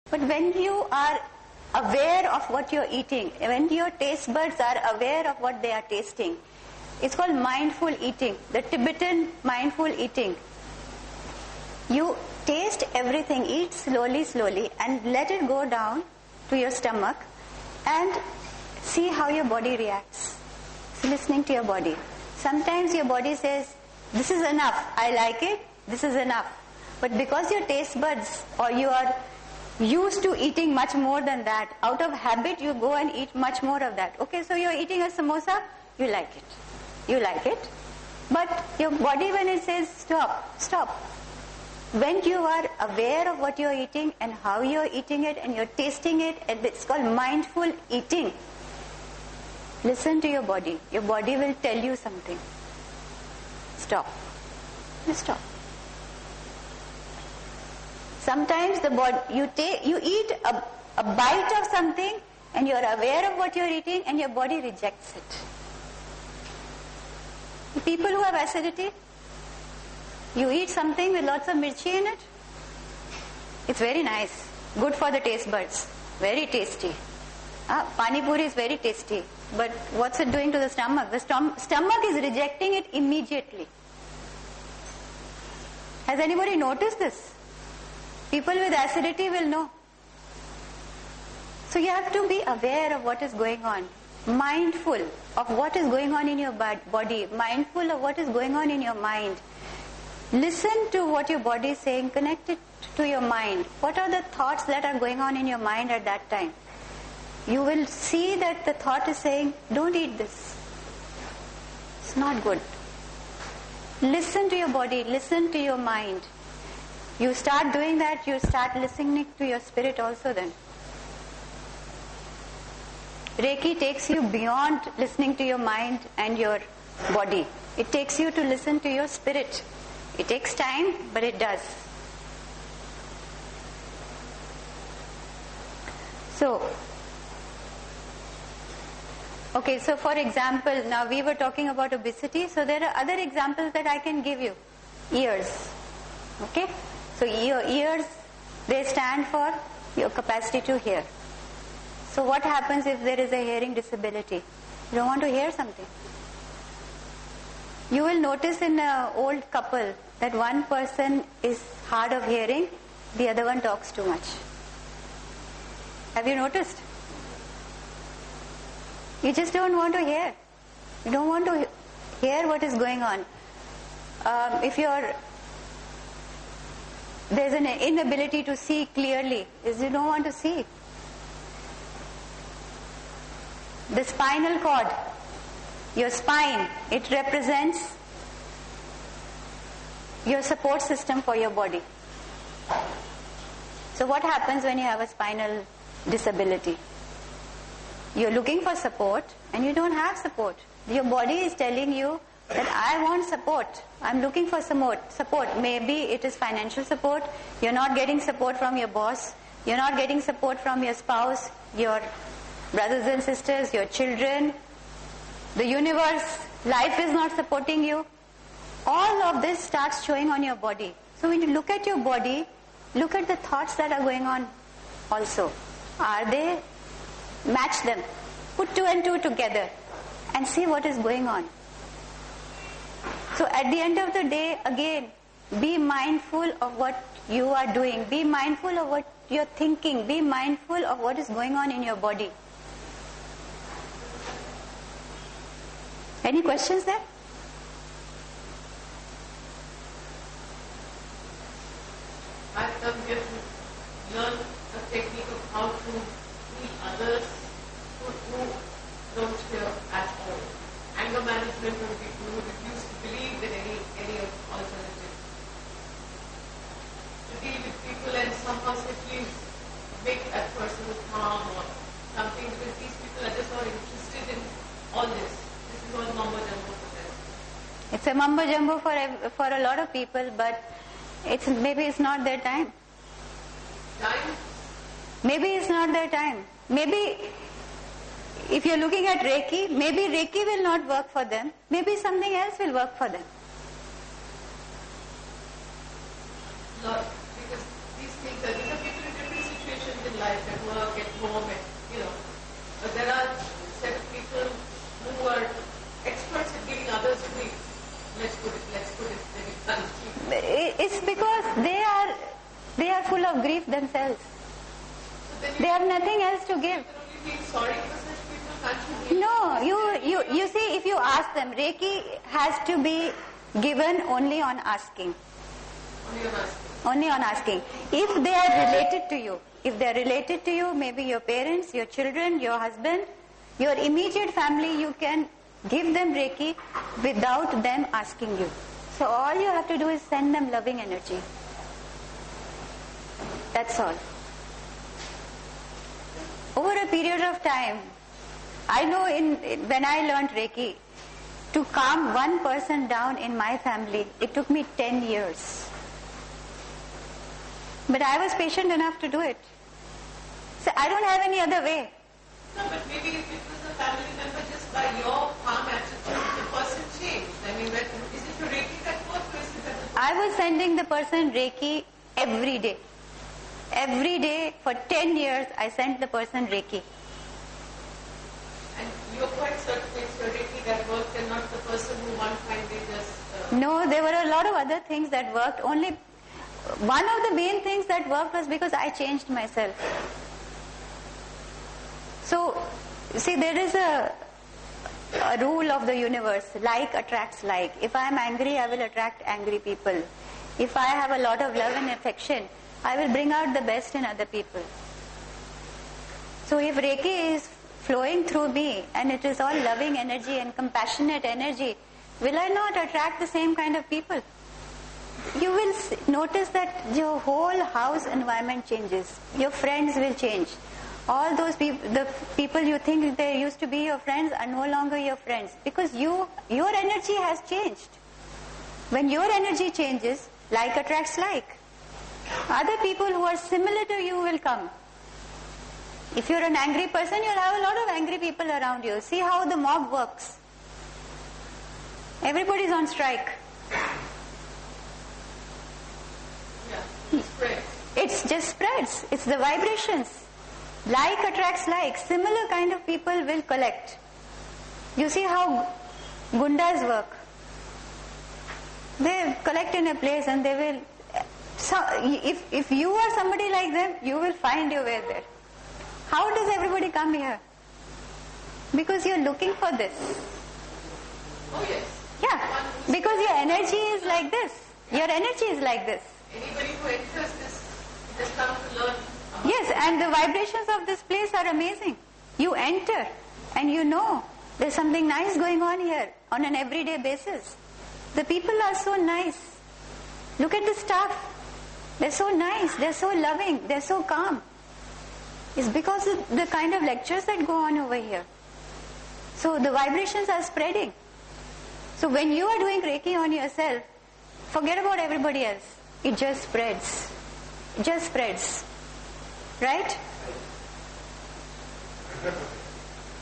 But when you are aware of what you're eating, when your taste buds are aware of what they are tasting, it's called mindful eating, the Tibetan mindful eating. You taste everything, eat slowly, slowly, and let it go down to your stomach and see how your body reacts. So listening to your body. Sometimes your body says, this is enough, I like it, this is enough. But because your taste buds, or you are used to eating much more than that, out of habit you go and eat much more of that. Okay, so you're eating a samosa, you like it. You like it. But your body, when it says stop, stop. When you are aware of what you're eating and how you're eating it and you're tasting it, and it's called mindful eating. Listen to your body. Your body will tell you something. Stop. Just stop. Sometimes the body, you eat a bite of something and you're aware of what you're eating and your body rejects it. People who have acidity, you eat something with lots of mirchi in it. It's very nice. Good for the taste buds. Very tasty. Pani puri is very tasty. But what's it doing to the stomach? The stomach is rejecting it immediately. Has anybody noticed this? People with acidity will know. So you have to be aware of what is going on. Mindful of what is going on in your body. Mindful of what is going on in your mind. Listen to what your body is saying. Connect it to your mind. What are the thoughts that are going on in your mind at that time? You will see that the thought is saying, don't eat this. It's not good. Listen to your body. Listen to your mind. You start doing that, you start listening to your spirit also then. Reiki takes you beyond listening to your mind and your body. It takes you to listen to your spirit. It takes time, but it does. So, okay, so for example, now we were talking about obesity, so there are other examples that I can give you. Ears. Okay? So your ears, they stand for your capacity to hear. So what happens if there is a hearing disability? You don't want to hear something. You will notice in an old couple that one person is hard of hearing, the other one talks too much. Have you noticed? You just don't want to hear. You don't want to hear what is going on. There's an inability to see clearly, is you don't want to see. The spinal cord, your spine, it represents your support system for your body. So what happens when you have a spinal disability? You're looking for support and you don't have support. Your body is telling you that I want support. I'm looking for support. Maybe it is financial support. You're not getting support from your boss. You're not getting support from your spouse, your brothers and sisters, your children. The universe, life is not supporting you. All of this starts showing on your body. So when you look at your body, look at the thoughts that are going on also. Are they? Match them. Put 2 and 2 together and see what is going on. So at the end of the day, again, be mindful of what you are doing. Be mindful of what you're thinking. Be mindful of what is going on in your body. Any questions there? I've come here to learn a technique of how to heal others who don't hear at all. Anger management would be who refuse to believe in any alternative. To deal with people and somehow simply make that person calm or something, because these people are just not interested in all this. This is all mumbo jumbo for them. It's a mumbo jumbo for a lot of people, but maybe it's not their time. Time? Maybe it's not their time. Maybe if you're looking at Reiki, maybe Reiki will not work for them. Maybe something else will work for them. Because these are people in different situations. life, at work, at home, and, you know. But there are set of people who are experts at giving others grief. Let's put it very bluntly. It's because they are full of grief themselves. So then They have nothing else to give. you can only feel sorry for such people, can't you? No, you see, if you ask them, Reiki has to be given only on asking. Only on asking. Only on asking. If they are related to you, maybe your parents, your children, your husband, your immediate family, you can give them Reiki without them asking you. So all you have to do is send them loving energy. That's all. Over a period of time, I know when I learned Reiki, to calm one person down in my family, it took me 10 years. But I was patient enough to do it. So I don't have any other way. No, but maybe if it was a family member, just by your calm attitude, the person changed. I mean, is it your Reiki that worked, or is it that the I was sending the person Reiki every day. Every day for 10 years I sent the person Reiki. and you're quite certain it's your Reiki that worked and not the person who one fine day just... No, there were a lot of other things that worked. Only one of the main things that worked was because I changed myself. So, see, there is a rule of the universe. Like attracts like. If I am angry, I will attract angry people. If I have a lot of love and affection, I will bring out the best in other people. So if Reiki is flowing through me and it is all loving energy and compassionate energy, will I not attract the same kind of people? You will notice that your whole house environment changes. Your friends will change. All those people, the people you think they used to be your friends are no longer your friends because your energy has changed. When your energy changes, like attracts like. Other people who are similar to you will come. If you're an angry person, you'll have a lot of angry people around you. See how the mob works. Everybody's on strike. Yeah, it spreads. It just spreads. It's the vibrations. Like attracts like. Similar kind of people will collect. You see how gundas work. They collect in a place and they will... So if you are somebody like them, you will find your way there. How does everybody come here? Because you're looking for this. Oh yes. Yeah, because your energy is like this. Your energy is like this. Anybody who enters this, just come to learn. Yes, and the vibrations of this place are amazing. You enter and you know there's something nice going on here on an everyday basis. The people are so nice. Look at the staff. They're so nice, they're so loving, they're so calm. It's because of the kind of lectures that go on over here. So the vibrations are spreading. So when you are doing Reiki on yourself, forget about everybody else. It just spreads. It just spreads. Right?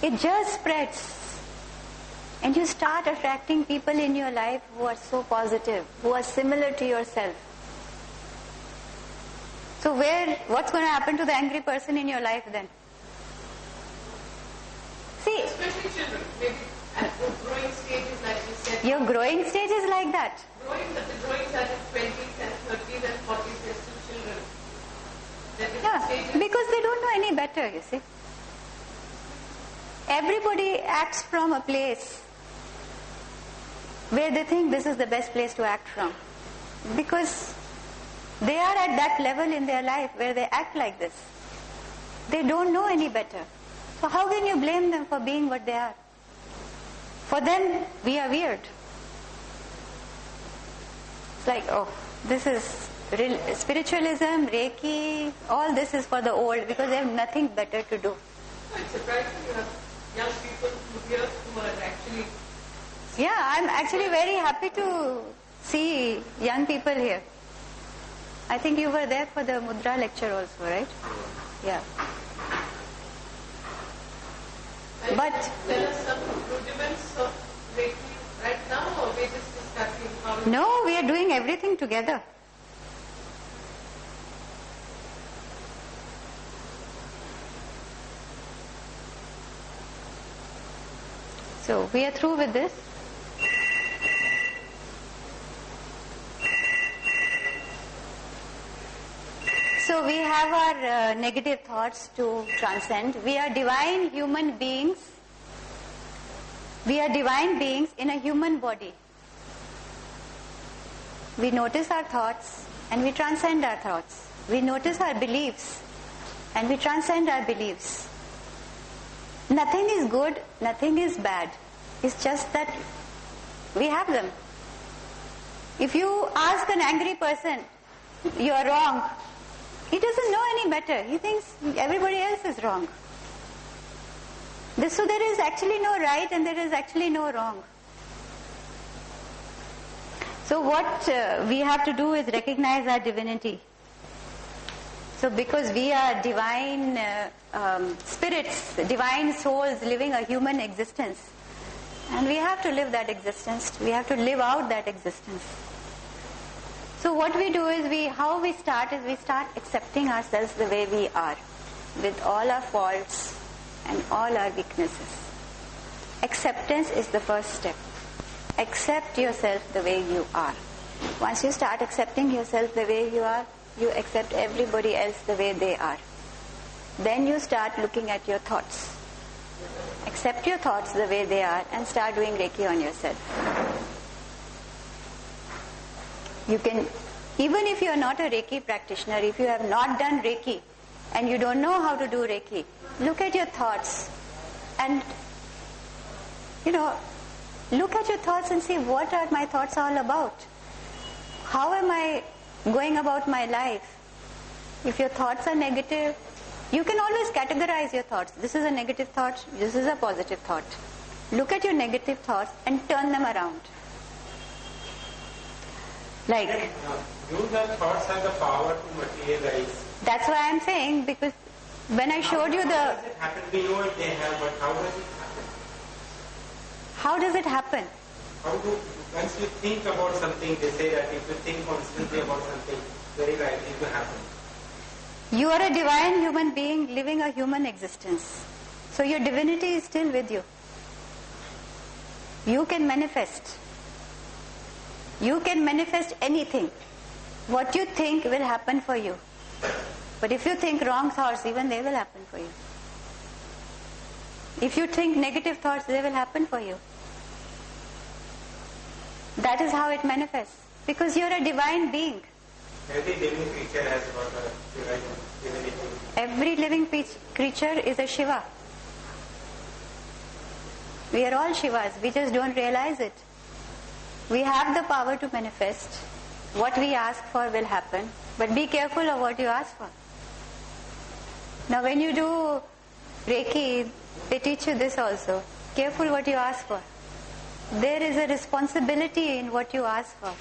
It just spreads. And you start attracting people in your life who are so positive, who are similar to yourself. So what's going to happen to the angry person in your life then? See, Especially children, maybe at growing stages, like you said. your growing stage is like that. Growing, but the growing are in 20s and 30s and 40s, they're still children. They're different Yeah, stages. because they don't know any better, you see. Everybody acts from a place where they think this is the best place to act from. Because they are at that level in their life where they act like this. They don't know any better. So how can you blame them for being what they are? For them, we are weird. It's like, oh, this is spiritualism, Reiki, all this is for the old because they have nothing better to do. No, it's surprising you have young people who here who are actually... Yeah, I'm actually very happy to see young people here. I think you were there for the Mudra lecture also, right? Yeah. But Tell us some rudiments of Reiki right now, or we're just discussing how... no, we are doing everything together. So we are through with this. So we have our negative thoughts to transcend. We are divine human beings. We are divine beings in a human body. We notice our thoughts and we transcend our thoughts. We notice our beliefs and we transcend our beliefs. Nothing is good, nothing is bad. It's just that we have them. If you ask an angry person, you are wrong, he doesn't know any better. He thinks everybody else is wrong. So there is actually no right and there is actually no wrong. So what we have to do is recognize our divinity. So because we are divine spirits, divine souls living a human existence, and we have to live that existence, we have to live out that existence. So what we do is how we start accepting ourselves the way we are, with all our faults and all our weaknesses. Acceptance is the first step. Accept yourself the way you are. Once you start accepting yourself the way you are, you accept everybody else the way they are. Then you start looking at your thoughts. Accept your thoughts the way they are and start doing Reiki on yourself. You can, even if you are not a Reiki practitioner, if you have not done Reiki and you don't know how to do Reiki, look at your thoughts and, look at your thoughts and see what are my thoughts all about. How am I going about my life? If your thoughts are negative, you can always categorize your thoughts. This is a negative thought, this is a positive thought. Look at your negative thoughts and turn them around. Like, do the thoughts have the power to materialize? That's why I'm saying, because when I showed you How does it happen? We know if they have, but how does it happen? How does it happen? Once you think about something, they say that if you think constantly about something, very likely to happen. You are a divine human being living a human existence. So your divinity is still with you. You can manifest. You can manifest anything. What you think will happen for you. But if you think wrong thoughts, even they will happen for you. If you think negative thoughts, they will happen for you. That is how it manifests. Because you are a divine being. Every living creature has got a divine divinity. Every living creature is a Shiva. We are all Shivas. We just don't realize it. We have the power to manifest. What we ask for will happen. But be careful of what you ask for. Now when you do Reiki, they teach you this also. Careful what you ask for. There is a responsibility in what you ask for.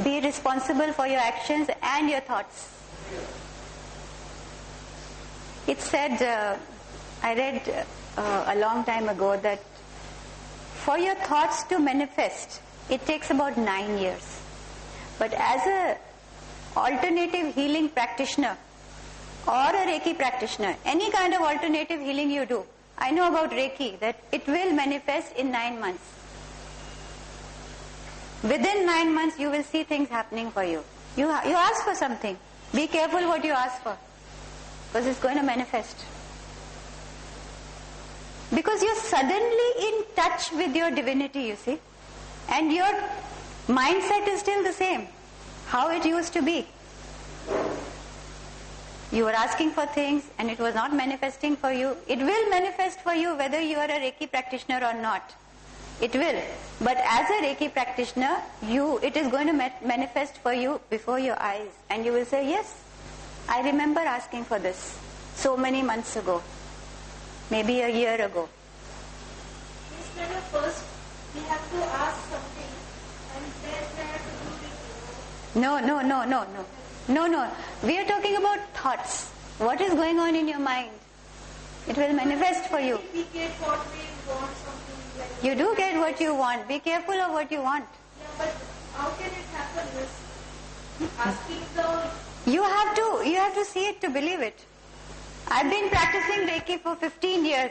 Be responsible for your actions and your thoughts. It said, I read a long time ago that for your thoughts to manifest, it takes about 9 years. But as a alternative healing practitioner or a Reiki practitioner, any kind of alternative healing you do, I know about Reiki that it will manifest in 9 months. Within 9 months you will see things happening for you. You ask for something. Be careful what you ask for, because it's going to manifest. Because you're suddenly in touch with your divinity, you see. And your mindset is still the same, how it used to be. You were asking for things and it was not manifesting for you. It will manifest for you whether you are a Reiki practitioner or not. It will. But as a Reiki practitioner, it is going to manifest for you before your eyes. And you will say, yes, I remember asking for this so many months ago. Maybe a year ago. Instead of first, we have to ask something and then we have to do it. No. We are talking about thoughts. What is going on in your mind? It will manifest for you. We get what we want, something like You do get what you want. Be careful of what you want. Yeah, but how can it happen? This asking the... You have to see it to believe it. I've been practicing Reiki for 15 years.